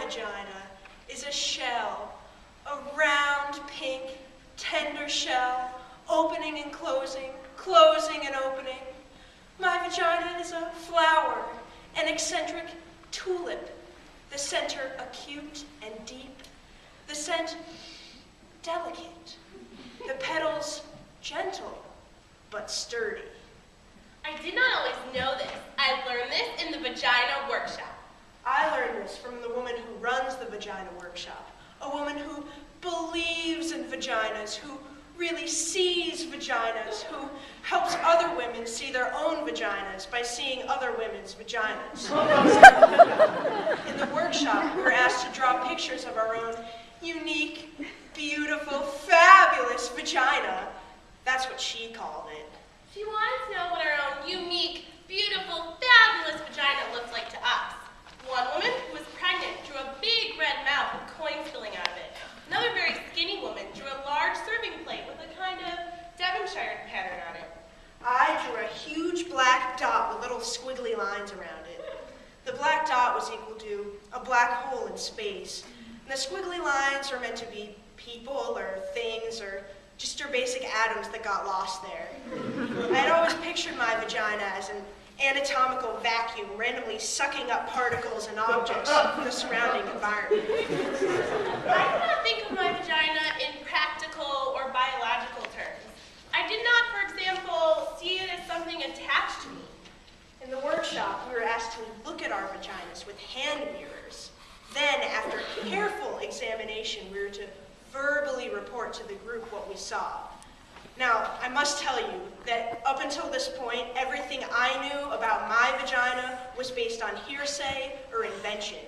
vagina is a shell, a round, pink, tender shell, opening and closing, closing and opening. My vagina is a flower, an eccentric tulip, the center acute and deep, the scent delicate, the petals gentle but sturdy. I did not always know this. I learned this in the Vagina Workshop. I learned this from the woman who runs the Vagina Workshop, a woman who believes in vaginas, who really sees vaginas, who helps other women see their own vaginas by seeing other women's vaginas. In the workshop, we were asked to draw pictures of our own unique, beautiful, fabulous vagina. That's what she called it. She wanted to know what our own unique, beautiful, fabulous vagina looked like to us. One woman who was pregnant drew a big red mouth with coins spilling out of it. Another very skinny woman drew a large serving plate with a kind of Devonshire pattern on it. I drew a huge black dot with little squiggly lines around it. The black dot was equal to a black hole in space, and the squiggly lines are meant to be people or things or just your basic atoms that got lost there. I had always pictured my vagina as an anatomical vacuum randomly sucking up particles and objects from the surrounding environment. I did not think of my vagina in practical or biological terms. I did not, for example, see it as something attached to me. In the workshop, we were asked to look at our vaginas with hand mirrors. Then, after careful examination, we were to verbally report to the group what we saw. Now, I must tell you that up until this point, everything I knew about my vagina was based on hearsay or invention.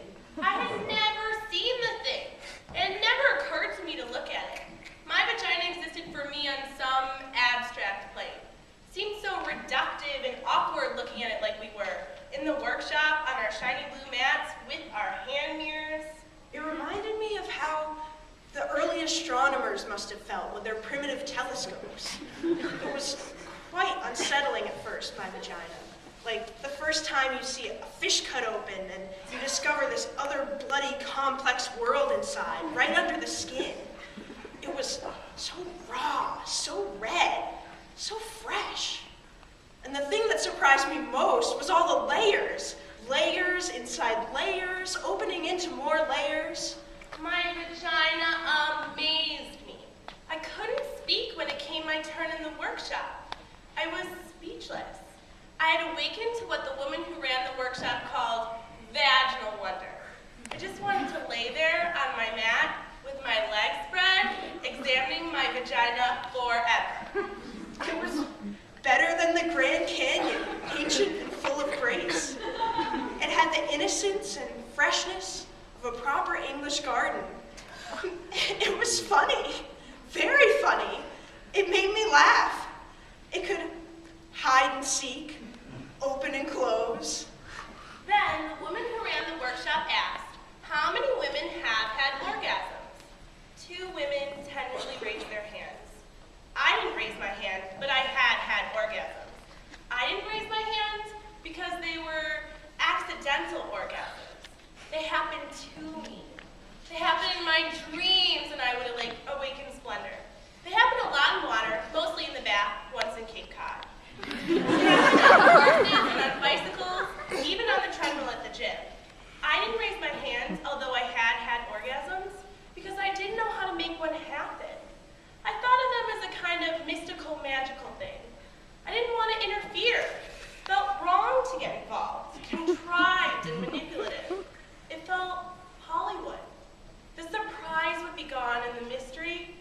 I had never seen the thing. It never occurred to me to look at it. My vagina existed for me on some abstract plane. It seemed so reductive and awkward looking at it like we were in the workshop on our shiny blue mats with our hand mirrors. It reminded me of how the early astronomers must have felt with their primitive telescopes. It was quite unsettling at first, my vagina. Like the first time you see a fish cut open and you discover this other bloody complex world inside, right under the skin. It was so raw, so red, so fresh. And the thing that surprised me most was all the layers. Layers inside layers, opening into more layers. My vagina amazed me. I couldn't speak when it came my turn in the workshop. I was speechless. I had awakened to what the woman who ran the workshop called vaginal wonder. I just wanted to lay there on my mat with my legs spread, examining my vagina forever. It was better than the Grand Canyon, ancient and full of grace. It had the innocence and freshness of a proper English garden. It was funny, very funny. It made me laugh. It could hide and seek, open and close. Then the woman who ran the workshop asked, how many women have had orgasms? 2 women tentatively raised their hands. I didn't raise my hand, but I had orgasms. I didn't raise my hands because they were accidental orgasms. They happened to me. They happened in my dreams, and I would awaken splendor. They happened a lot in water, mostly in the bath, once in Cape Cod. They happened on horses and on bicycles, even on the treadmill at the gym. I didn't raise my hands, although I had orgasms, because I didn't know how to make one happen. I thought of them as a kind of mystical, magical thing. I didn't want to interfere. It felt wrong to get involved, contrived and manipulative. It felt Hollywood. The surprise would be gone and the mystery.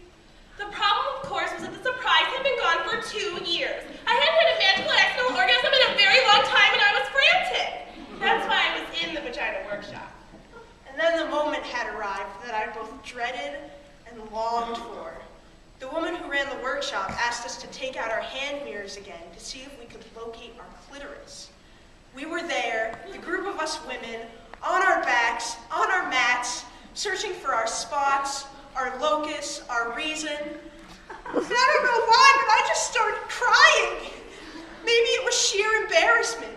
The problem, of course, was that the surprise had been gone for 2 years. I hadn't had a magical accidental orgasm in a very long time and I was frantic. That's why I was in the Vagina Workshop. And then the moment had arrived that I both dreaded and longed for. The woman who ran the workshop asked us to take out our hand mirrors again to see if we could locate our clitoris. We were there, the group of us women, on our backs, on our mats, searching for our spots, our locus, our reason. And I don't know why, but I just started crying. Maybe it was sheer embarrassment.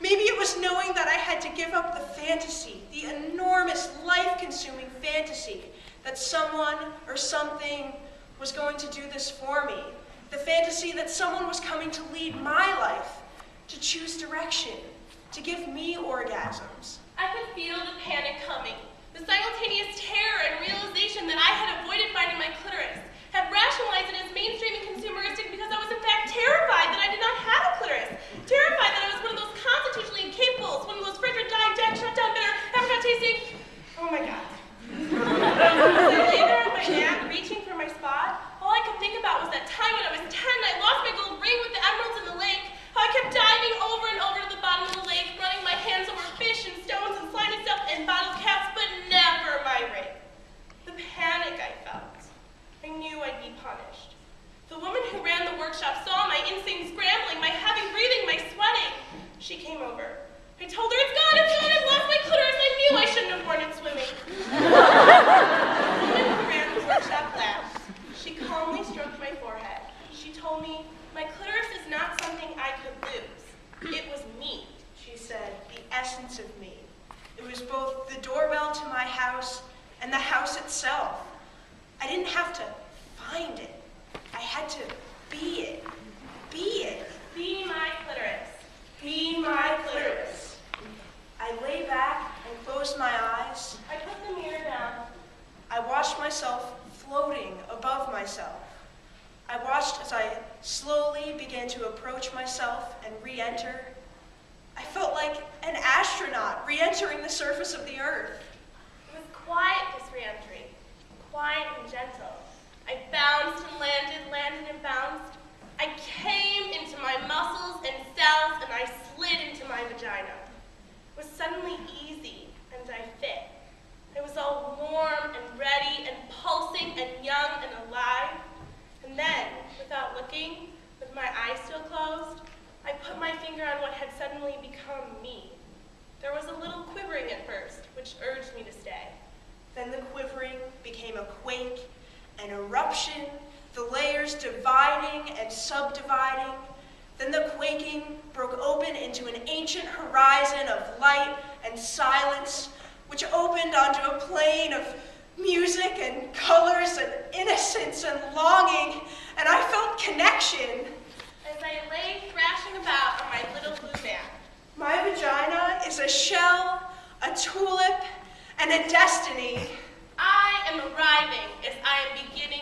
Maybe it was knowing that I had to give up the fantasy, the enormous, life joy-consuming fantasy that someone or something was going to do this for me. The fantasy that someone was coming to lead my life, to choose direction, to give me orgasms. I could feel the panic coming, the simultaneous terror and realization that I had avoided finding my clitoris, had rationalized it as mainstream and consumeristic because I was in fact terrified that I did not have a clitoris, terrified that I was one of those constitutionally incapables, one of those Frederick died, Jack shut down, bitter, apricot tasting. Oh my God. As I lay there on my mat, reaching for my spot, all I could think about was that time when I was 10, I lost my gold ring with the emeralds in the lake, how I kept diving over and over to the bottom of the lake, running my hands over fish and stones and slimy stuff and bottle caps, but never my ring. The panic I felt. I knew I'd be punished. The woman who ran the workshop saw my insane scrambling, my heavy breathing, my sweating. She came over. I told her, it's gone, I've lost my clitoris, I knew I shouldn't have worn it swimming. The woman who ran the workshop laughed. She calmly stroked my forehead. She told me, my clitoris is not something I could lose. It was me, She said, the essence of me. It was both the doorbell to my house and the house itself. I didn't have to find it. I had to be it. Be it. Be my clitoris. Be my clitoris. I lay back and closed my eyes. I put the mirror down. I watched myself floating above myself. I watched as I slowly began to approach myself and re-enter. I felt like an astronaut re-entering the surface of the earth. It was quiet, this re-entry. Quiet and gentle. I bounced and landed and bounced. I came into my muscles and cells and I slid into my vagina. It was suddenly easy and I fit. I was all warm and ready and pulsing and young and alive. And then, without looking, with my eyes still closed, I put my finger on what had suddenly become me. There was a little quivering at first, which urged me to stay. Then the quivering became a quake, an eruption, the layers dividing and subdividing. Then the quaking broke open into an ancient horizon of light and silence, which opened onto a plane of music and colors and innocence and longing, and I felt connection. As I lay thrashing about on my little blue mat, My vagina is a shell, a tulip, and a destiny. I am arriving as I am beginning